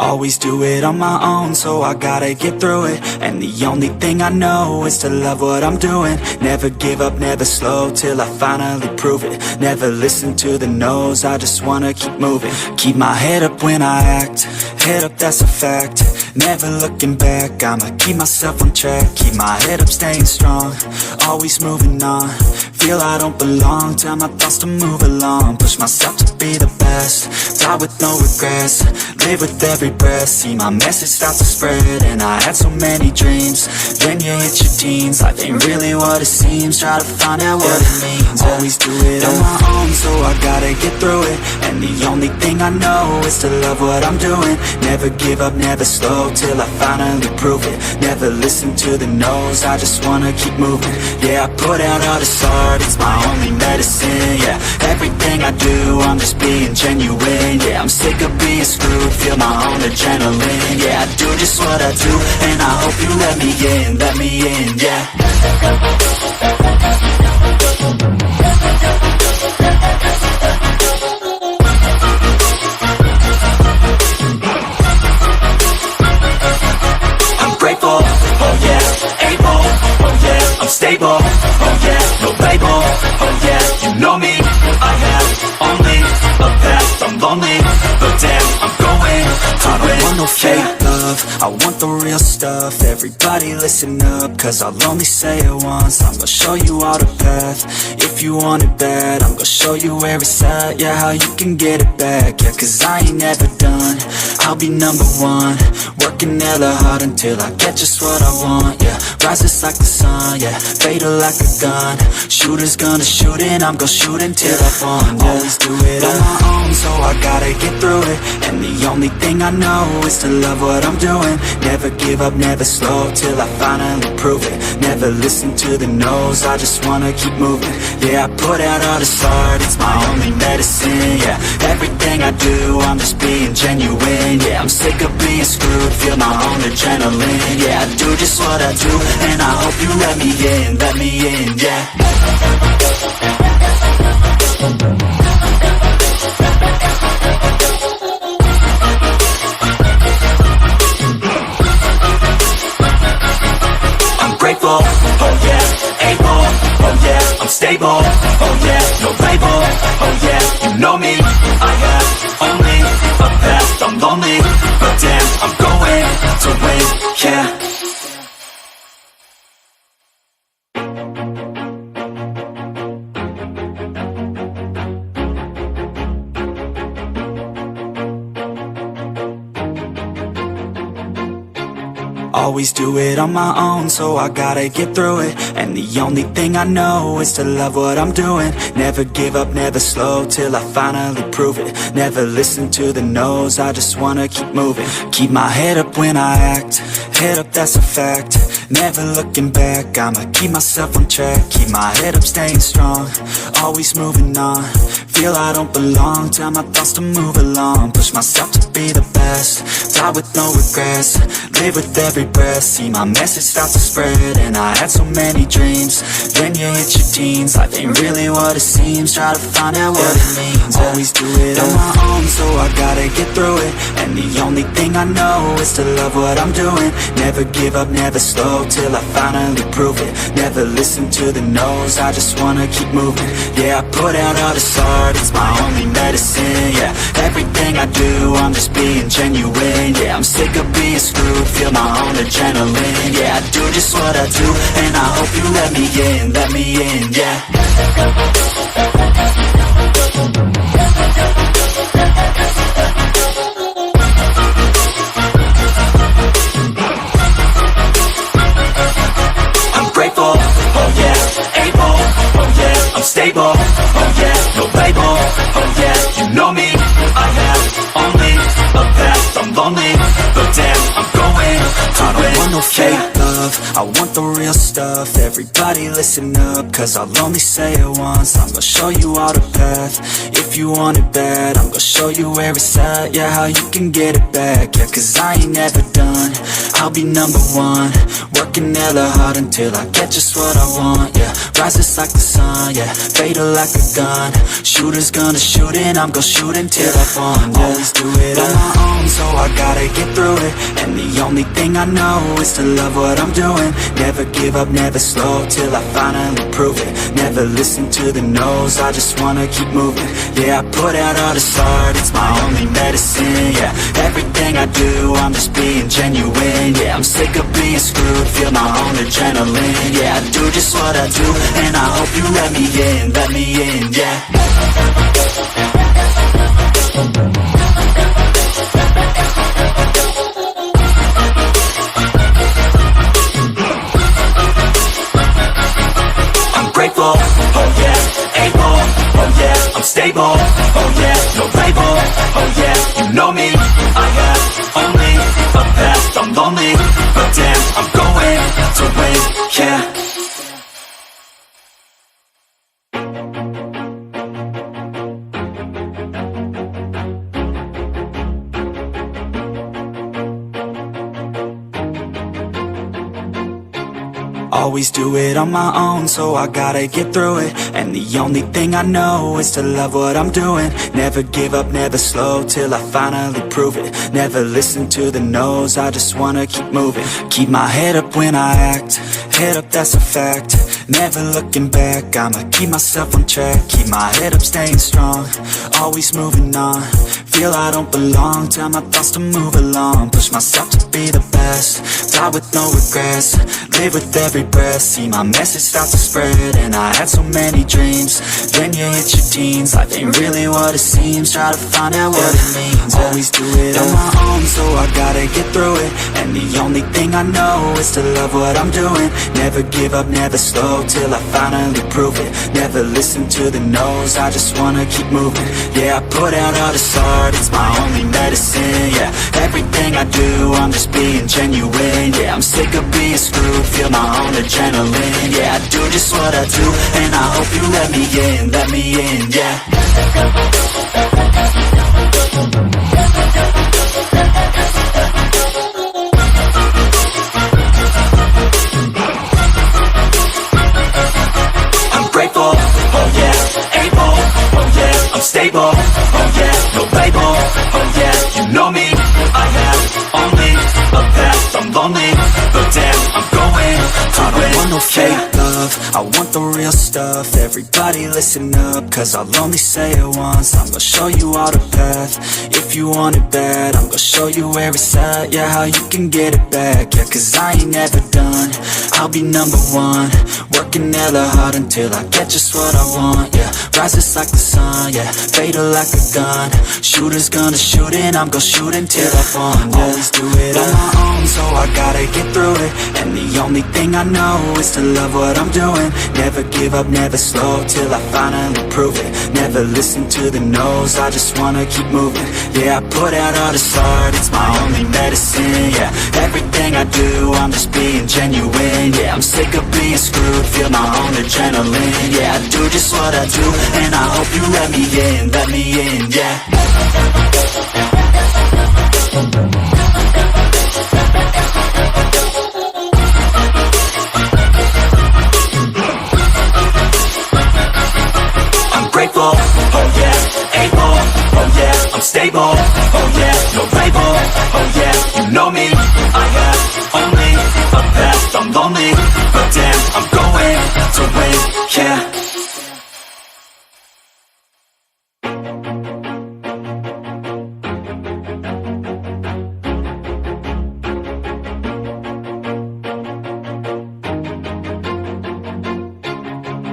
Always do it on my own, so I gotta get through it. And the only thing I know is to love what I'm doing. Never give up, never slow, till I finally prove it. Never listen to the no's, I just wanna keep moving. Keep my head up when I act, head up, that's a fact. Never looking back, I'ma keep myself on track. Keep my head up, staying strong, always moving on. Feel I don't belong, tell my thoughts to move along. Push myself to be the best, die with no regrets. Live with every breath, see my message start to spread. And I had so many dreams, then you hit your teens. Life ain't really what it seems, try to find out what it means. Always do it on my own, so I gotta get through it. And the only thing I know is to love what I'm doing. Never give up, never slow, till I finally prove it. Never listen to the no's, I just wanna keep moving. Yeah, I put out all this art, it's my only medicine. Yeah, everything I do, I'm just being genuine. Yeah, I'm sick of being screwed, feel my own adrenaline. Yeah, I do just what I do, and I hope you let me in, yeah. I'm grateful, oh yeah, able, oh yeah, I'm stable, oh yeah, no label, oh yeah, you know me, I have only a path, I'm lonely, but damn, I'm going to I don't want no fake love, I want the real stuff. Everybody listen up, cause I'll only say it once. I'm gonna show you all the path, if you want it bad. I'm gonna show you where it's at, yeah, how you can get it back. Yeah, cause I ain't never done, I'll be number one. Working hella hard until I get just what I want, yeah. Rises like the sun, yeah, fatal like a gun. Shooter's gonna shoot and I'm gonna shoot until I fall, yeah. Always do it on my own, so I gotta get through it. And the only thing I know is to love what I'm doing. Never give up, never slow, till I finally prove it. Never listen to the no's, I just wanna keep moving. Yeah, I put out all this art, it's my only medicine. Yeah, everything I do, I'm just being genuine. Yeah, I'm sick of being screwed, feel my own adrenaline. Yeah, I do just what I do, and I hope you let me in, yeah. I'm grateful, oh yeah, able, oh yeah, I'm stable, oh yeah, no label, oh yeah, you know me, I have only a path, I'm lonely, but damn, I'm going to win, yeah. Always do it on my own, so I gotta get through it. And the only thing I know is to love what I'm doing. Never give up, never slow, till I finally prove it. Never listen to the no's, I just wanna keep moving. Keep my head up when I act, head up, that's a fact. Never looking back, I'ma keep myself on track. Keep my head up, staying strong, always moving on. Feel I don't belong, tell my thoughts to move along. Push myself to be the best, die with no regrets. Live with every breath, see my message start to spread. And I had so many dreams, then you hit your teens. Life ain't really what it seems, try to find out what it means. Always do it on my own, so I gotta get through it. And the only thing I know is to love what I'm doing. Never give up, never slow, till I finally prove it. Never listen to the no's, I just wanna keep moving. Yeah, I put out all this art, it's my only medicine. Yeah, everything I do, I'm just being genuine. Yeah, I'm sick of being screwed, feel my own adrenaline. Yeah, I do just what I do, and I hope you let me in, yeah. I'm grateful, oh yeah, able, oh yeah, I'm stable, oh yeah, no label, oh yeah, you know me, I have only a path, I'm lonely, but damn, I'm going to win. I don't want no fake love, I want the real stuff. Everybody listen up, cause I'll only say it once. I'm gonna show you all the path, if you want it bad. I'm gonna show you where it's at, yeah, how you can get it back. Yeah, cause I ain't never done, I'll be number one. Work Working hella hard until I get just what I want, yeah. Rises like the sun, yeah, fatal like a gun. Shooter's gonna shoot and I'm gonna shoot until I fall, yeah. Always do it on my own, so I gotta get through it. And the only thing I know is to love what I'm doing. Never give up, never slow, till I finally prove it. Never listen to the no's, I just wanna keep moving. Yeah, I put out all this art, it's my only medicine, yeah. Everything I do, I'm just being genuine, yeah. I'm sick of being screwed, feel my own adrenaline, yeah. I do just what I do, and I hope you let me in, yeah. I'm grateful, oh yeah, able, oh yeah, I'm stable, oh yeah, no label, oh yeah, you know me, I have only a path, I'm lonely, but damn, I'm going to win, yeah. Always do it on my own, so I gotta get through it. And the only thing I know is to love what I'm doing. Never give up, never slow, till I finally prove it. Never listen to the no's, I just wanna keep moving. Keep my head up when I act, head up, that's a fact. Never looking back, I'ma keep myself on track. Keep my head up, staying strong, always moving on. Feel I don't belong, tell my thoughts to move along. Push myself to be the best, die with no regrets. Live with every breath, see my message start to spread. And I had so many dreams, then you hit your teens. Life ain't really what it seems, try to find out what it means. Always do it on my own, so I gotta get through it. And the only thing I know is to love what I'm doing. Never give up, never slow, till I finally prove it. Never listen to the no's, I just wanna keep moving. Yeah, I put out all this art, it's my only medicine, yeah. Everything I do, I'm just being genuine, yeah. I'm sick of being screwed, feel my own adrenaline, yeah. I do just what I do, and I hope you let me in, yeah. I'm grateful, oh yeah, able, oh yeah, I'm stable, oh yeah, no label, oh yeah, you know me, I have only a path, I'm lonely, but damn, I'm going to win. I don't want no fake love, I want the real stuff. Everybody listen up, cause I'll only say it once. I'm gonna show you all the path, if you want it bad. I'm gonna show you where it's at, yeah, how you can get it back. Yeah, cause I ain't never done, I'll be number one. Working hella hard until I get just what I want, yeah. Rises like the sun, yeah, fatal like a gun. Shooter's gonna shoot and I'm gonna shoot until I fall, yeah. Always do it on my own, so I gotta get through it. And the only thing I know is to love what I'm doing. Never give up, never slow, till I finally prove it. Never listen to the no's, I just wanna keep moving. Yeah, I put out all this art, it's my only medicine, yeah. Everything I do, I'm just being genuine, yeah. I'm sick of being screwed, feel my own adrenaline, yeah. I do just what I do, and I hope you let me in, yeah. I'm grateful, oh yeah, able, oh yeah, I'm stable, oh yeah, no label, oh yeah, you know me, I have only a path, I'm lonely, but damn, I'm going to win, yeah.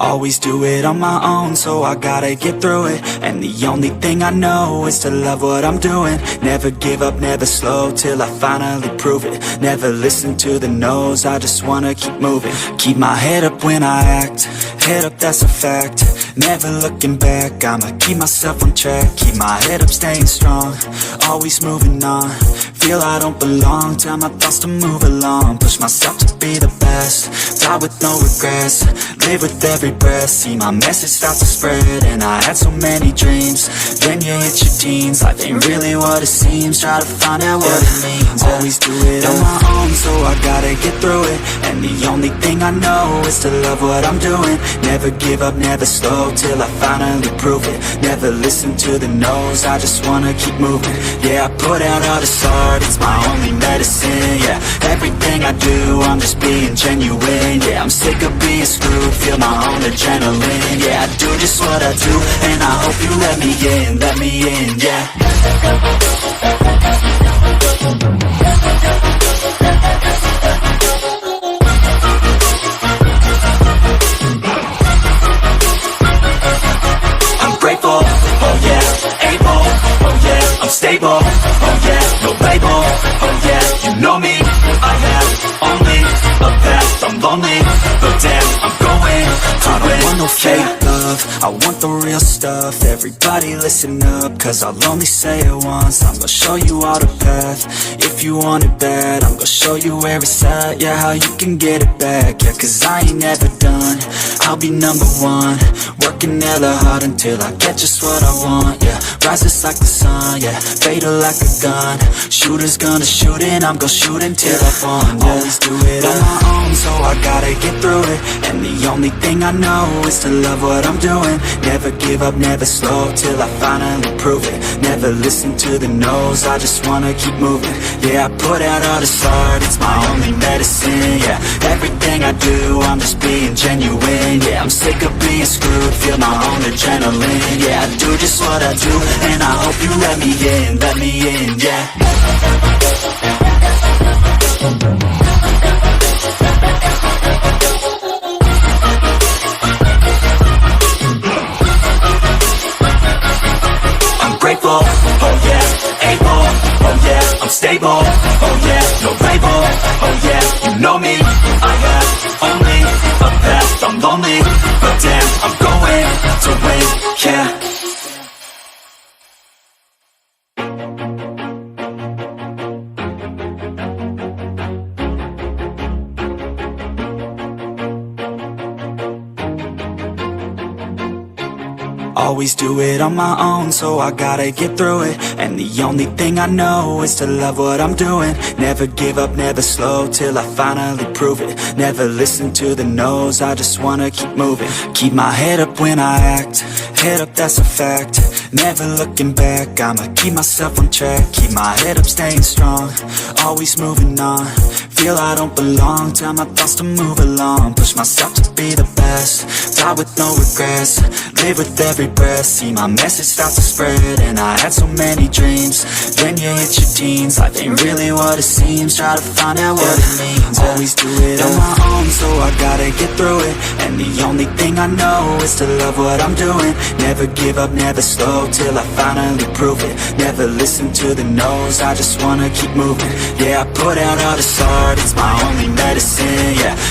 Always do it on my own, so I gotta get through it. And the only thing I know is to love what I'm doing. Never give up, never slow, till I finally prove it. Never listen to the no's, I just wanna keep moving. Keep my head up when I act, head up, that's a fact. Never looking back, I'ma keep myself on track. Keep my head up, staying strong, always moving on. Feel I don't belong, tell my thoughts to move along. Push myself to be the best, die with no regrets. Live with every breath, see my message start to spread. And I had so many dreams, then you hit your teens. Life ain't really what it seems, try to find out what it means. Always do it on my own, so I gotta get through it. And the only thing I know is to love what I'm doing. Never give up, never slow, till I finally prove it. Never listen to the no's, I just wanna keep moving. Yeah, I put out all this art, it's my only medicine. Yeah, everything I do, I'm just being genuine. Yeah, I'm sick of being screwed, feel my own adrenaline. Yeah, I do just what I do, and I hope you let me in, yeah. I'm grateful, oh yeah, able, oh yeah, I'm stable, oh yeah, no label, oh yeah, you know me, I have only a path, I'm lonely, but damn, I'm going to I don't want no fake love, I want the real stuff. Everybody listen up, cause I'll only say it once. I'm gonna show you all the path, if you want it bad. I'm gonna show you where it's at, yeah, how you can get it back. Yeah, cause I ain't never done, I'll be number one. Working hella hard until I get just what I want, yeah. Rises like the sun, yeah, fatal like a gun. Shooter's gonna shoot and I'm gonna shoot until I fall, yeah. Always do it on my own, so I gotta get through it. And the only thing I know is to love what I'm doing. Never give up, never slow, till I finally prove it. Never listen to the no's, I just wanna keep moving. Yeah, I put out all this art, it's my only medicine. Yeah, everything I do, I'm just being genuine. Yeah, I'm sick of being screwed, feel my own adrenaline. Yeah, I do just what I do, and I hope you let me in, yeah. Grateful, oh yeah, able, oh yeah, I'm stable, oh yeah, no label, oh yeah, you know me, I have only a path, I'm lonely, but damn, I'm going to win, yeah. Always do it on my own, so I gotta get through it. And the only thing I know is to love what I'm doing. Never give up, never slow, till I finally prove it. Never listen to the no's, I just wanna keep moving. Keep my head up when I act, head up, that's a fact. Never looking back, I'ma keep myself on track. Keep my head up, staying strong, always moving on. Feel I don't belong, tell my thoughts to move along. Push myself to be the best, die with no regrets. Live with every breath, see my message start to spread. And I had so many dreams, then you hit your teens. Life ain't really what it seems, try to find out what it means. Always do it on my own, so I gotta get through it. And the only thing I know is to love what I'm doing. Never give up, never slow, till I finally prove it. Never listen to the no's, I just wanna keep moving. Yeah, I put out all this art, it's my only medicine, yeah.